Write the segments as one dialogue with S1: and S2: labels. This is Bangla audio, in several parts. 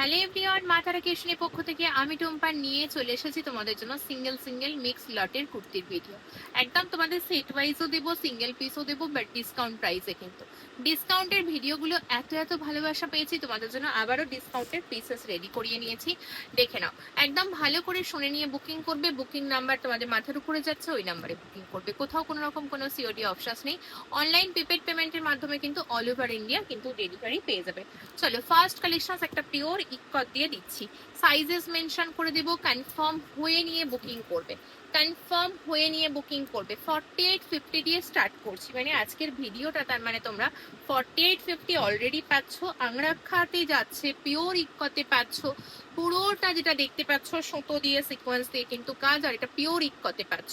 S1: হ্যালো এভরিওয়ান, মা তারা কেশনের পক্ষ থেকে আমি টুম্পা নিয়ে চলে এসেছি তোমাদের জন্য সিঙ্গেল মিক্স লটের কুর্তির ভিডিও। একদম তোমাদের সেট ওয়াইজও দেবো, সিঙ্গেল পিসও দেবো, বাট ডিসকাউন্ট প্রাইসে। কিন্তু ডিসকাউন্টের ভিডিওগুলো এত ভালোবাসা পেয়েছি তোমাদের জন্য, আবারও ডিসকাউন্টের পিসেস রেডি করিয়ে নিয়েছি। দেখে নাও, একদম ভালো করে শুনে নিয়ে বুকিং করবে। বুকিং নাম্বার তোমাদের মাথার উপরে যাচ্ছে, ওই নাম্বারে বুকিং করবে। কোথাও কোনো রকম কোনো সিওডি অপশাস নেই। অনলাইন প্রিপেড পেমেন্টের মাধ্যমে কিন্তু অল ওভার ইন্ডিয়া কিন্তু ডেলিভারি পেয়ে যাবে। চলো, ফার্স্ট কালেকশন একটা পিওর ইকট দিয়ে দিচ্ছি। সাইজেস মেনশন করে দেবো, কনফার্ম হয়ে নিয়ে বুকিং করবে। কনফার্ম হয়ে নিয়ে বুকিং করবে। 4850 দিয়ে স্টার্ট করছি, মানে আজকের ভিডিওটা, তার মানে তোমরা 4850 অলরেডি পাচ্ছ। আংরাক্ষাতে যাচ্ছে, পিওর ইকতে পাচ্ছ। পুরোটা যেটা দেখতে পাচ্ছ সুতো দিয়ে সিকোয়েন্স দিয়ে কিন্তু কাজ, আর এটা পিওর ইকতে পাচ্ছ।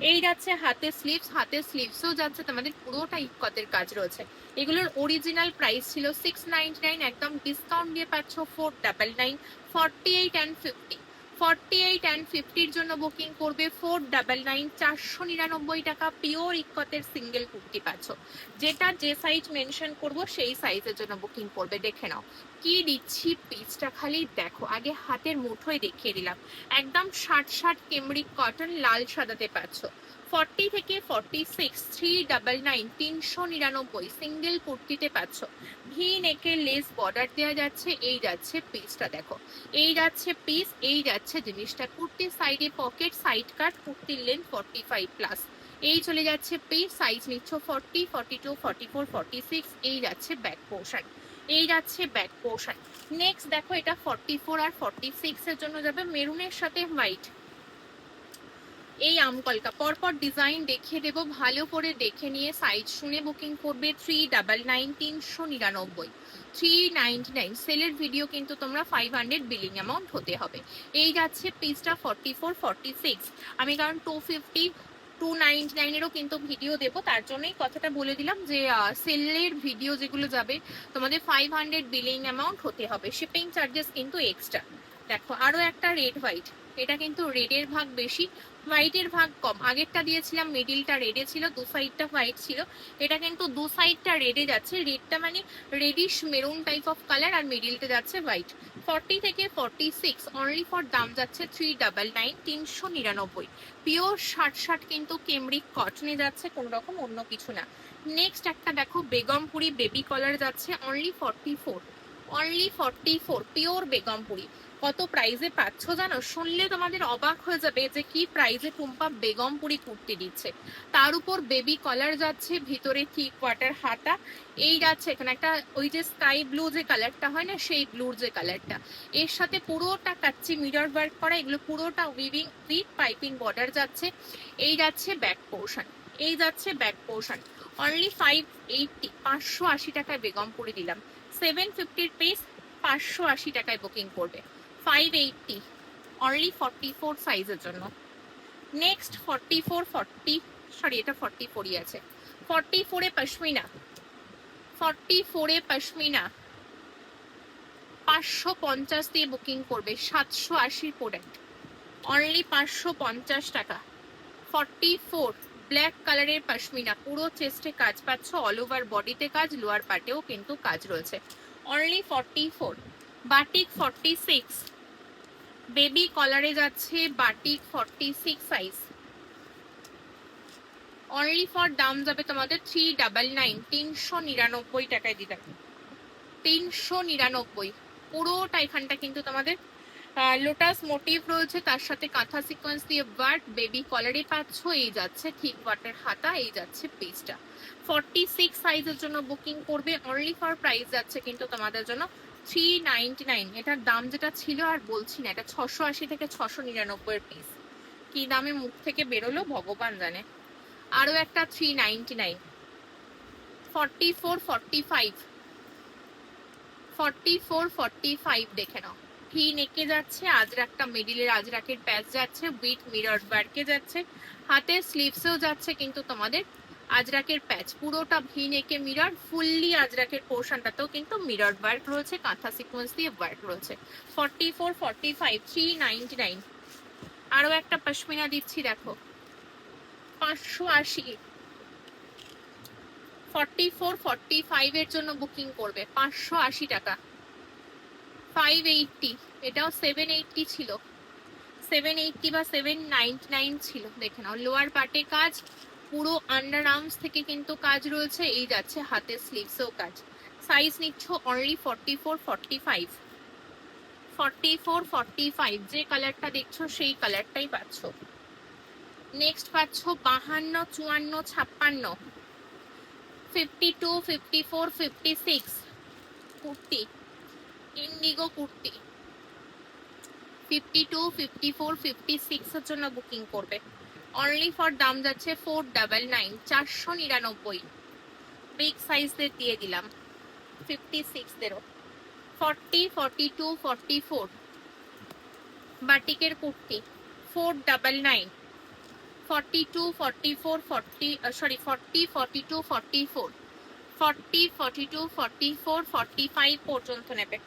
S1: এই যাচ্ছে হাতে স্লিভস, হাতে স্লিভসও যাচ্ছে তোমাদের পুরোটা ইকতের কাজ রয়েছে। এগুলোর অরিজিনাল প্রাইস ছিল 699, একদম ডিসকাউন্ট দিয়ে পাচ্ছ 499। 48 and 50, 48 and 50-র জন্য বুকিং করবে 499, 499 টাকা। পিওর ইকতের সিঙ্গেল কুর্তি পাচ্ছ, যেটা যে সাইজ মেনশন করবো সেই সাইজের জন্য বুকিং করবে। দেখে নাও কি দিচ্ছি, পিসটা খালি দেখো। আগে হাতের মুঠোয় দেখিয়ে দিলাম, একদম 60 কেমব্রিক কটন লাল সাদাতে পাচ্ছ। 40 থেকে 46, 399, 399 সিঙ্গেল কুর্তিতে পাচ্ছ। ভি নেকের লেস বর্ডার দেওয়া যাচ্ছে। এই যাচ্ছে পিসটা দেখো, এই যাচ্ছে পিস, এই যাচ্ছে জিনিসটা। কুর্তির সাইডে পকেট, সাইড কাট, কুর্তির লেন্থ 45+। এই চলে যাচ্ছে পিস, সাইজ নিচ্ছ 40, 42, 44, 46। এই যাচ্ছে ব্যাক পোর্শন, এই যাচ্ছে ব্যাক পোর্শন। নেক্সট দেখো, এটা 44 আর 46 এর জন্য যাবে, মেরুনের সাথে হোয়াইট। এই আমকলকা পরপর ডিজাইন দেখিয়ে দেবো, ভালো করে দেখে নিয়ে সাইজ শুনে বুকিং করবে। 399, 399, 399। সেলের ভিডিও কিন্তু তোমরা 500 বিলিং অ্যামাউন্ট হতে হবে। এই যাচ্ছে পিসটা 44, 46। আমি কারণ 250, 299-এরও কিন্তু ভিডিও দেবো, তার জন্যই কথাটা বলে দিলাম যে সেলের ভিডিও যেগুলো যাবে তোমাদের 500 বিলিং অ্যামাউন্ট হতে হবে। শিপিং চার্জেস কিন্তু এক্সট্রা। দেখো আরো একটা রেড হোয়াইট, এটা কিন্তু রেডের ভাগ বেশি, হোয়াইটের ভাগ কম। আগেরটা দিয়েছিলাম মিডিলটা রেডে ছিল, দু সাইডটা হোয়াইট ছিল। এটা কিন্তু দু সাইডটা রেডে যাচ্ছে। রেডটা মানে reddish maroon type of colour, আর মিডিলটা যাচ্ছে হোয়াইট। 40 থেকে 46 অনলি ফর দাম যাচ্ছে 399, 399। পিওর 60 কিন্তু কেমব্রিক কটনে যাচ্ছে, কোনো রকম অন্য কিছু না। নেক্সট একটা দেখো, বেগমপুরি বেবি কলার যাচ্ছে অনলি 44, অনলি 44 পিওর বেগমপুরি। কত প্রাইজে পাচ্ছ জানো? শুনলে তোমাদের অবাক হয়ে যাবে যে কি প্রাইজে টুম্পা বেগমপুরি কুর্তি দিচ্ছে। তার উপর বেবি কলার যাচ্ছে, ভিতরে থিক কোয়ার্টার হাতা। এই যাচ্ছে এখানে একটা ওই যে স্কাই ব্লু যে কালারটা হয় না, সেই ব্লুর যে কালারটা। এর সাথে পুরোটা কাচ্চি মিরর ওয়ার্ক করা, এগুলো পুরোটা উইভিং উইথ পাইপিং বর্ডার যাচ্ছে। এই যাচ্ছে ব্যাক পোর্শন, এই যাচ্ছে ব্যাক পোর্শন। অনলি 580, 580 টাকায় বেগমপুরি দিলাম। 750-র পিস 580 টাকায় বুকিং করবে। 580 অনলি 44 সাইজের জন্য। নেক্সট 44, 40, সরি এটা 44ই আছে। 44-এ পশমিনা, 44-এ পশমিনা 550 দিয়ে বুকিং করবে। 780 প্রোডাক্ট, অনলি 550 টাকা। 44 ব্ল্যাক কালারের পশমিনা, পুরো চেস্টে কাজ পাচ্ছ, অল ওভার বডিতে কাজ, লোয়ার পার্টেও কিন্তু কাজ রয়েছে। অনলি 44। বাটিক 46, বেবি কলারে যাচ্ছে বাটিক 46 সাইজ। অনলি ফর দাম যাবে তোমাদের 399, 399 টাকায় দিলাম। 399 পুরোটা। এখানটা কিন্তু তোমাদের লোটাস মোটিভ রয়েছে, তার সাথে কাঁথা সিকোয়েন্স দিয়ে ওয়ার্ক। বেবি কলারে পাচ্ছ। এই যাচ্ছে ঠিক ওয়াটার হাতা, এই যাচ্ছে পিসটা। 46 সাইজের জন্য বুকিং করবে। অনলি ফর প্রাইস যাচ্ছে কিন্তু তোমাদের জন্য 399। এটার দাম যেটা ছিল আর বলছি না, এটা 680 থেকে 699 পিস। কি দামে মুখ থেকে বেরোলো ভগবান জানে। আরো একটা 399। 44, 45, 44, 45 দেখে নাও। ভি নেকে যাচ্ছে, আজরাকটা মিডিলের আজরাকের প্যাচ যাচ্ছে, উইথ মিরর ওয়ার্কে যাচ্ছে। হাতের স্লিভসেও যাচ্ছে কিন্তু তোমাদের আজরাকের প্যাচ। পুরোটা ভি নেকে মিরর, ফুললি আজরাকের পোর্শনটাতেও কিন্তু মিরর ওয়ার্ক রয়েছে, কাঁথা সিকোয়েন্স দিয়ে ওয়ার্ক রয়েছে। 44, 45, 399। আরো একটা পশমিনা দিচ্ছি দেখো, 580। 44, 45 এর জন্য বুকিং করবে 580 টাকা। 580, এটাও 780 ছিল, 780 বা 799 ছিল। দেখে নাও লোয়ার পার্টে কাজ, পুরো আন্ডার আর্মস থেকে কিন্তু কাজ রয়েছে, এই যাচ্ছে হাতের স্লিভসেও কাজ। সাইজ নিচ্ছ অনলি 44 45, 44 45, যে কালারটা দেখছো সেই কালারটাই পাচ্ছ। নেক্সট পাচ্ছ 52 54 56, 52 54 56 কুর্তি, ইন্ডিগো কুর্তি 52 54 56 এর জন্য বুকিং করবে। অনলি ফর দাম যাচ্ছে 499, 499। বিগ সাইজদের দিয়ে দিলাম 56 দেরও। 40 42 44 বাটিকের কুর্তি 499, 42 44 40 সরি 40 42 44, 40 42 44 45 পর্যন্ত নেবে।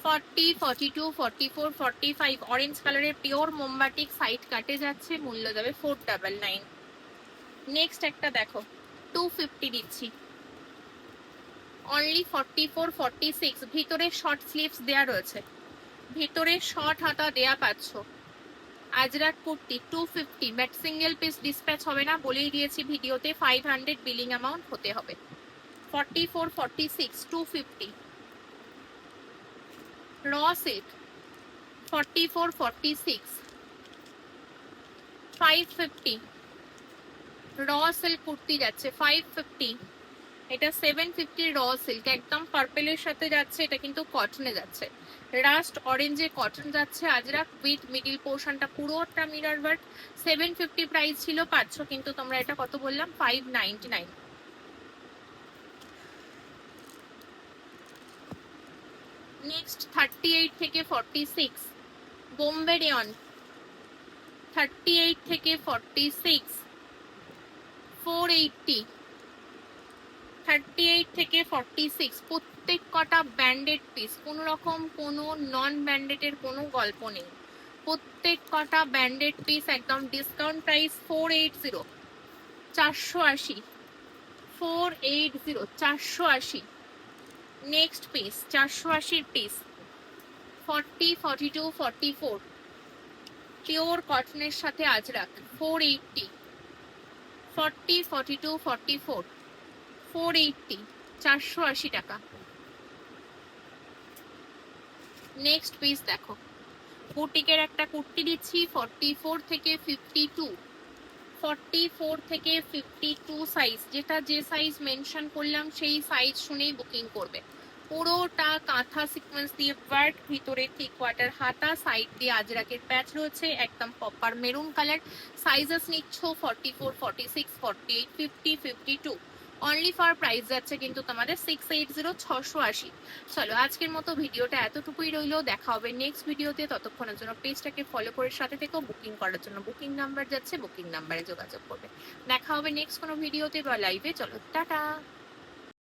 S1: 40 42 44 45 অরেঞ্জ কালারের পিওর মোমবাটিক সাইড কাটে যাচ্ছে, মূল্য যাবে 499। নেক্সট একটা দেখো 250 দিচ্ছি, অনলি 44 46, ভিতরে শর্ট স্লিভস দেয়া রয়েছে, ভিতরে শর্ট হাতা দেয়া পাচ্ছ। Ajrak kurti 250, but single piece dispatch হবে না, বলেই দিয়েছি ভিডিওতে, 500 বিলিং অ্যামাউন্ট হতে হবে। 44 46 250 র সেট, 44 46 550 র সিল্ক কুর্তি যাচ্ছে 550। এটা 750 র সিল্ক, একদম পার্পেলের সাথে যাচ্ছে, এটা কিন্তু কটনে যাচ্ছে, রাস্ট অরেঞ্জে কটন যাচ্ছে। আজরাক উইথ মিডিল পোর্শনটা পুরোটা মিরর ওয়ার্ক। 750 প্রাইস ছিল, পাচ্ছ কিন্তু তোমরা এটা কত বললাম 599। নেক্সট 38 থেকে 46 বোম্বে রেয়ন, 38 থেকে 46 480, 38 থেকে 46 প্রত্যেক কটা ব্যান্ডেড পিস, কোনো রকম কোনো নন ব্যান্ডেডের কোনো গল্প নেই, প্রত্যেক কটা ব্যান্ডেড পিস, একদম discount price 480, 480 480 480। Next piece 480 piece 40 42 44 pure কটনের সাথে আজরাক 480, 40 42 44 480, 480 টাকা। নেক্সট পিস দেখো বুটিকের একটা কুর্তি দিচ্ছি 44 থেকে 52, 44 থেকে 52 সাইজ, যেটা যে সাইজ মেনশন করলাম সেই সাইজ শুনেই বুকিং করবে। পুরোটা কাঁথা সিকোয়েন্স দিয়ে ওয়ার্ক, ভিতরে থিক কোয়ার্টার হাতা, সাইড দিয়ে আজরাকের প্যাচ রয়েছে, একদম পপার মেরুন কালার। সাইজেস নিচ্ছ 44 46 48 50 52। অনলি ফর প্রাইস যাচ্ছে কিন্তু তোমাদের 680 680। চলো আজকের মতো ভিডিওটা এতটুকুই রইলো, দেখা হবে নেক্সট ভিডিওতে। ততক্ষণের জন্য পেজটাকে ফলো করে সাথে থেকেও, বুকিং করার জন্য বুকিং নাম্বার যাচ্ছে, বুকিং নাম্বারে যোগাযোগ করবে। দেখা হবে নেক্সট কোনো ভিডিওতে বা লাইভে। চলো টাটা।